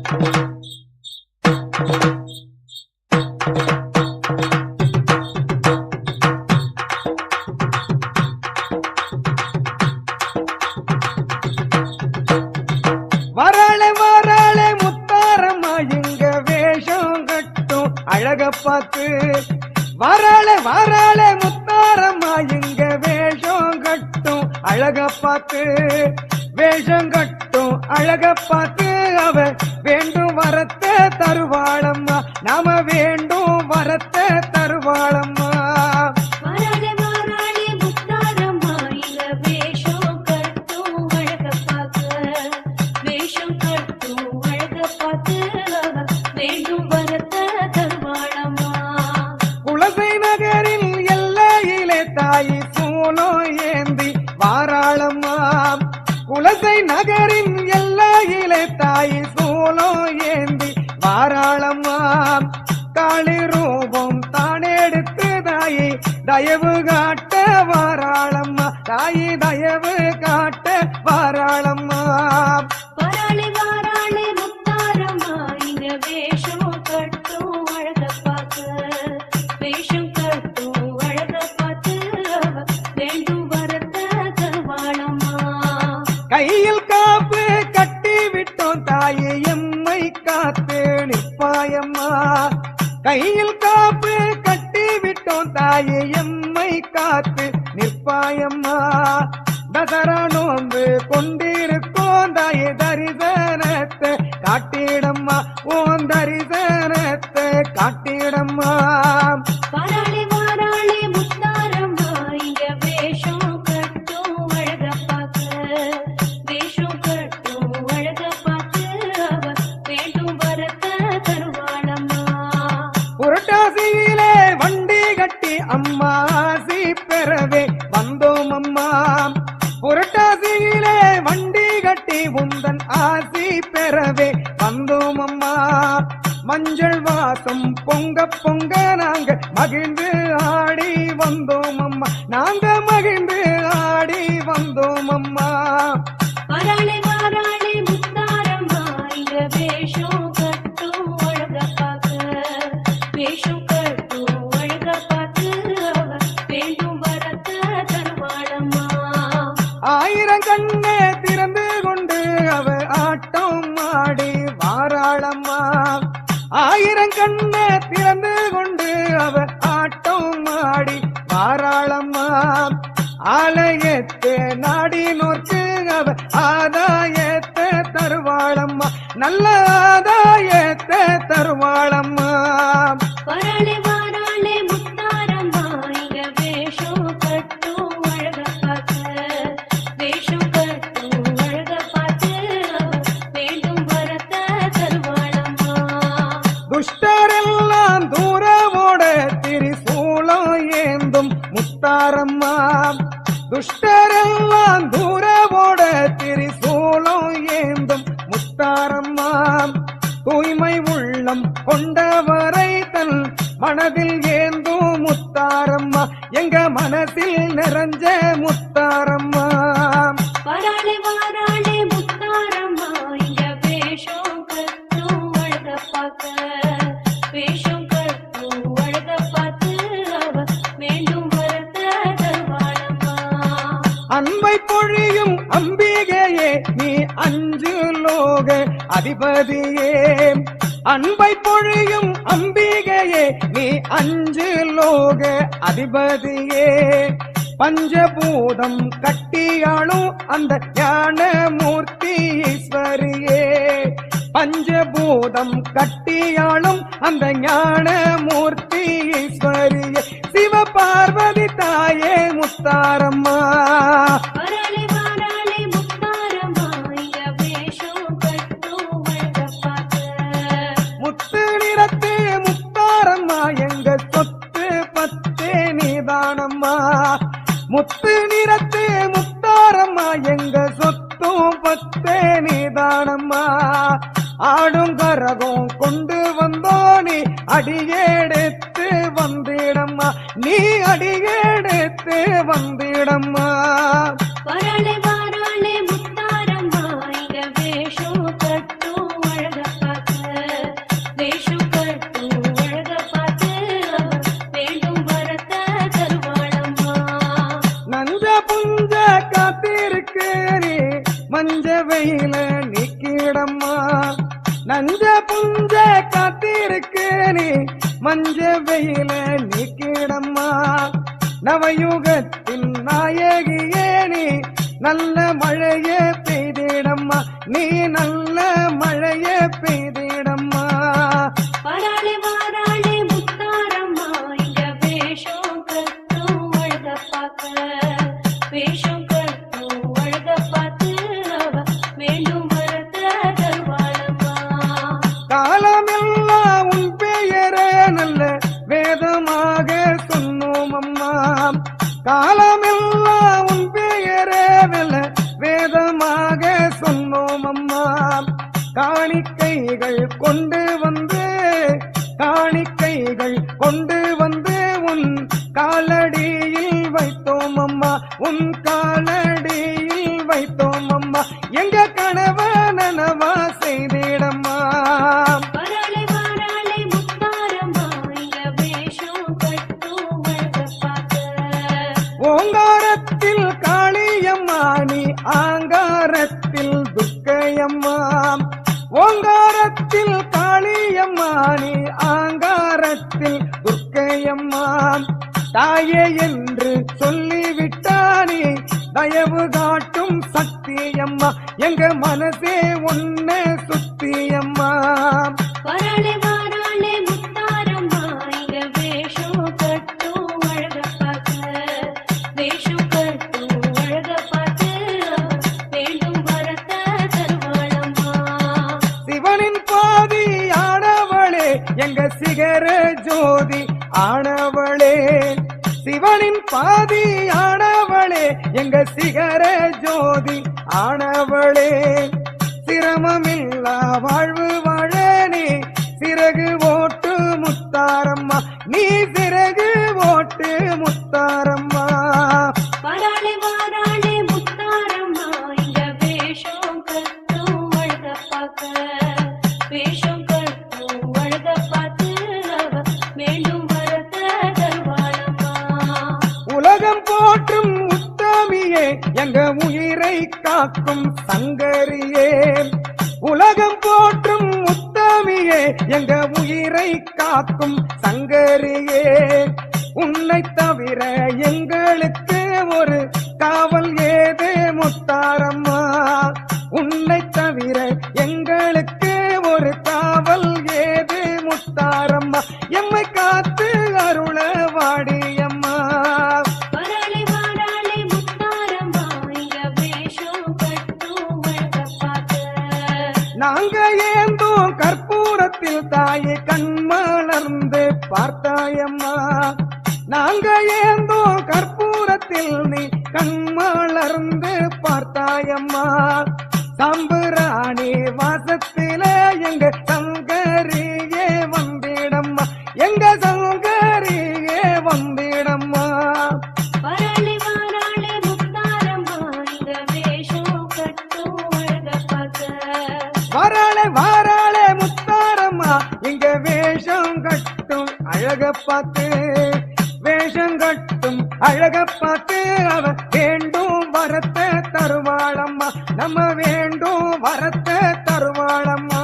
வராளே வராளே முத்தாரம்மா எங்க வேஷம் கட்டும் அழக பார்த்து. வராளே வராளே முத்தாரம்மா எங்க வேஷம் கட்டும் அழக பார்த்து. வேஷம் கட்டும் அழக பார்த்து அவ வேண்டும் வரத்தை தருவாளம்மா. நாம வேண்டும் வரத்தை தருவாளம்மா. குலசை நகரில் எல்லையிலே தாயி சூலம் ஏந்தி வாராளம்மா. குலசை நகரின் எல்லையிலே தாயி சூலம் ஏந்தி வாராளம்மா. காளி ரூபம் தானெடுத்து தாயி தயவு காட்ட வாராளம்மா. தாயி தயவு காட்ட வாராளம்மா. வேஷம் கட்டும் அழக பார்த்து. வேஷம் கட்டும் அழக பார்த்து வேண்டும் வரத்த தருவாளம்மா. கையில் காப்பு கட்டி விட்டோம் தாயே எம்மை காத்து நிற்பாயம்மா. கையில் காப்பு கட்டி விட்டோம் தாயே எம்மை காத்து நிற்பாயம்மா. தசரா நோன்பு கொண்டிருக்கோம் தாயே தரிசனத்தை காட்டிடம்மா. ஓன் தரிசனத்தை காட்டிடம்மா. வாராளே வாராளே முத்தாரம்மா இங்க வேஷம் கட்டும் அழக பார்த்து. வேஷம் கட்டும் அழக பார்த்து அவ வேண்டும் வரத்த தருவாளம்மா. புரட்டாசியிலே வண்டி கட்டி அம்மா ஆசி பெறவே வந்தோம் அம்மா. புரட்டாசியிலே வண்டி கட்டி உந்தன் ஆசி பெறவே வந்தோம் அம்மா. மஞ்சள் வாசம் பொங்க பொங்க நாங்க மகிழ்ந்து ஆடி வந்தோம் அம்மா. நாங்க மகிழ்ந்து ஆடி வந்தோம் அம்மா. வாராளே வாராளே முத்தாரம்மா இங்க வேஷம் கட்டும் அழக பார்த்து. வேஷம் கட்டும் அழக பார்த்து அவ வேண்டும் வரத்த தருவாளம்மா. ஆயிரம் கண்ணே திறந்து கொண்டு அவ ஆட்டம் ஆடி வாராளம்மா. ஆயிரம் கண்ணே திறந்து கொண்டு அவ ஆட்டம் ஆடி வாராளம்மா. ஆலயத்தை நாடி நோக்கு அவ ஆதாயத்தை தருவாளம்மா. நல்ல ஆதாயத்தை தருவாளம்மா. வாராளே வாராளே முத்தாரம்மா இங்க வேஷம் கட்டும் அழக பார்த்து. வேஷம் கட்டும் அழக பார்த்து வேண்டும் வரத்த தருவாளம்மா. துஷ்டரெல்லாம் தூரவோட திரிசூலம் ஏந்தும் முத்தாரம்மா. துஷ்டரெல்லாம் தூரவோட திரிசூலம் ஏந்தும் முத்தாரம்மா. தூய்மை உள்ளம் கொண்டவரை தன் மனதில் ஏந்தும் முத்தாரம்மா. எங்க மனதில் நிறைஞ்ச முத்தாரம்மா. வாராளே வாராளே முத்தாரம்மா இங்க வேஷம் கட்டும் அழக பார்த்து. வேஷம் கட்டும் அழக பார்த்து அவ வேண்டும் வரத்த தருவாளம்மா. அன்பை பொழியும் அம்பிகையே நீ அஞ்சு லோக அதிபதியே. அன்பை பொழியும் அம்பிகையே நீ அஞ்சு லோக அதிபதியே. பஞ்சபூதம் கட்டியாளும் அந்த ஞான மூர்த்தி ஈஸ்வரியே. பஞ்சபூதம் கட்டியாளும் அந்த ஞான மூர்த்தி ஈஸ்வரியே. சிவ பார்வதி தாயே முத்தாரம்மா. வாராளே வாராளே முத்தாரம்மா இங்க வேஷம் கட்டும் அழக பார்த்து. முத்து நிறத்து முத்தாரம்மா எங்க சொத்து பத்தே நீதானம்மா. முத்து நிறத்து முத்தாரம்மா எங்க சொத்தும் பத்தே நீதானம்மா. ஆடும் கரகம் கொண்டு வந்தோனி அடியெடுத்து வந்திடம்மா. நீ அடியெடுத்து வந்திடம்மா. வாராளே வாராளே முத்தாரம்மா இங்க வேஷம் கட்டும் அழக பார்த்து. மஞ்ச வெயில நீக்கிடம்மா நஞ்ச புஞ்ச காத்திருக்கு நீ மஞ்ச வெயில நீக்கிடம்மா நவயுகத்தின் நாயகியே நீ நல்ல மழையே பெய்திடம்மா நீ நல்ல மழையே பெய்திடம்மா வராளே வாராளே முத்தாரம்மா இங்க வேஷம் கட்டும் அழக பார்க்க வேஷம் கட்டும் அழக பார்த்து அவ வேண்டும் வரத்த தருவாளம்மா காலமெல்லாம் உன் பெயரே நல்ல வேதமாக சொன்னோம் அம்மா காலமெல்லாம் உன் பெயரே நல்ல வேதமாக சொன்னோம் அம்மா காணிக்கைகள் கொண்டு வந்து காணிக்கைகள் கொண்டு வந்து உன் காலடியில் வைத்தோம் அம்மா உன் காலடியில் வைத்தோம் அம்மா எங்க கனவ நனவா செய்திடம்மா வராளே வாராளே முத்தாரம்மா இங்க வேஷம் கட்டும் அழக பார்க்க ஓங்காரத்தில் காளியம்மா நீ ஆங்காரத்தில் துர்க்கையம்மா ஓங்காரத்தில் காளியம்மா நீ ஆங்காரத்தில் துர்க்கையம்மா தாயே என்று சொல்லிவிட்டானே தயவு காட்டும் சக்தியம்மா எங்க மனசே உன்னை சுத்தியம்மா வராளே வாராளே முத்தாரம்மா இங்க வேஷம் கட்டும் அழக பார்க்க வேஷம் கட்டும் அழக பார்த்து வேண்டும் வரத்த தருவாளம்மா சிவனின் பாதி ஆனவளே எங்க சிகர ஜோதி ஆனவளே சிவனின் பாதி ஆனவளே எங்க சிகர ஜோதி ஆனவளே சிரமமில்லா வாழ்வு வாழ நீ சிறகு ஓட்டு முத்தாரம்மா நீ சிறகு ஓட்டு முத்தாரம்மா வராளே வாராளே முத்தாரம்மா இங்க வேஷம் கட்டும் அழக பார்க்க வேஷம் கட்டும் அழக பார்த்து அவ வேண்டும் வரத்த தருவாளம்மா உலகம் போற்றும் உத்தமியே எங்க உயிரை காக்கும் சங்கரியே உலகம் போற்றும் உத்தமியே எங்க உயிரை காக்கும் சங்கரியே உன்னை தவிர எங்களுக்கு ஒரு காவல் ஏது முத்தாரம்மா உன்னை தவிர எங்களுக்கு ஒரு காவல் ஏது முத்தாரம்மா எம்மை காத்து அருள வாடியம்மா வராளே வாராளே முத்தாரம்மா இங்க வேஷம் கட்டும் அழக பார்க்க நாங்க ஏந்தோம் கற்பூரத்தில் தாயை கண்மலர்ந்து பார்த்தாயம்மா நாங்க ஏந்தோம் கற்பூரத்தில் நீ கண்மலர்ந்து பார்த்தாயம்மா சாம்புராணி வாசத்தில எங்க சங்கரியே வந்திடம்மா எங்க சங்கரியே வந்திடம்மா வராளே வாராளே முத்தாரம்மா இங்க வேஷம் கட்டும் அழக பார்க்க வாராளே வாராளே முத்தாரம்மா இங்க வேஷம் கட்டும் அழக பார்த்து வேஷம் கட்டும் அழக பார்த்து அவ வேண்டும் வரத்த தருவாளம்மா நம்ம வேண்டும் வரத்த தருவாளம்மா